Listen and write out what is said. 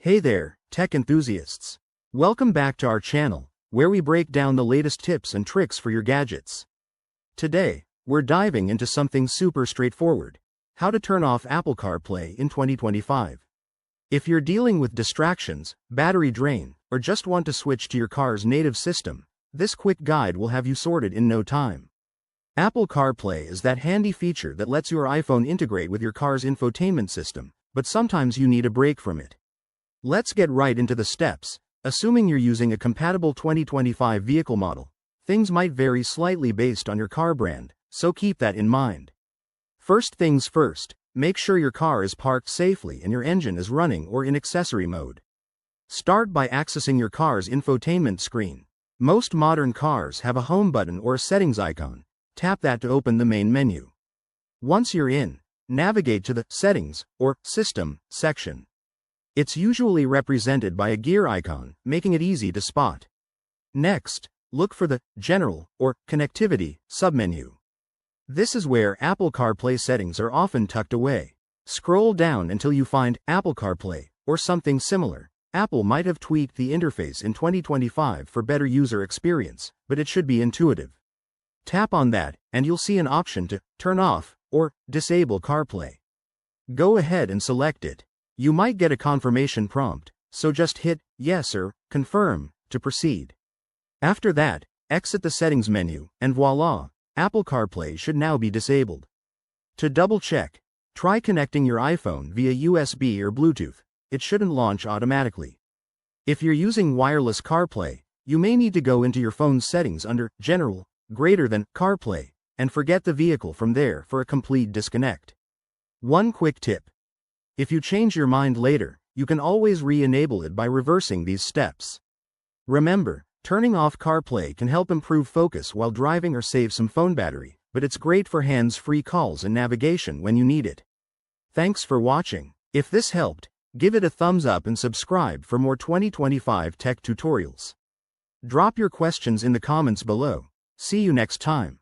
Hey there, tech enthusiasts. Welcome back to our channel, where we break down the latest tips and tricks for your gadgets. Today, we're diving into something super straightforward: how to turn off Apple CarPlay in 2025. If you're dealing with distractions, battery drain, or just want to switch to your car's native system, this quick guide will have you sorted in no time. Apple CarPlay is that handy feature that lets your iPhone integrate with your car's infotainment system, but sometimes you need a break from it. Let's get right into the steps. Assuming you're using a compatible 2025 vehicle model, things might vary slightly based on your car brand, so keep that in mind. First things first, make sure your car is parked safely and your engine is running or in accessory mode. Start by accessing your car's infotainment screen. Most modern cars have a home button or a settings icon. Tap that to open the main menu. Once you're in, navigate to the Settings or System section. It's usually represented by a gear icon, making it easy to spot. Next, look for the General or Connectivity submenu. This is where Apple CarPlay settings are often tucked away. Scroll down until you find Apple CarPlay or something similar. Apple might have tweaked the interface in 2025 for better user experience, but it should be intuitive. Tap on that, and you'll see an option to turn off or disable CarPlay. Go ahead and select it. You might get a confirmation prompt, so just hit Yes or Confirm to proceed. After that, exit the Settings menu, and voila, Apple CarPlay should now be disabled. To double-check, try connecting your iPhone via USB or Bluetooth. It shouldn't launch automatically. If you're using wireless CarPlay, you may need to go into your phone's settings under General, greater than CarPlay, and forget the vehicle from there for a complete disconnect. One quick tip: if you change your mind later, you can always re-enable it by reversing these steps. Remember, turning off CarPlay can help improve focus while driving or save some phone battery, but it's great for hands-free calls and navigation when you need it. Thanks for watching. If this helped, give it a thumbs up and subscribe for more 2025 tech tutorials. Drop your questions in the comments below. See you next time.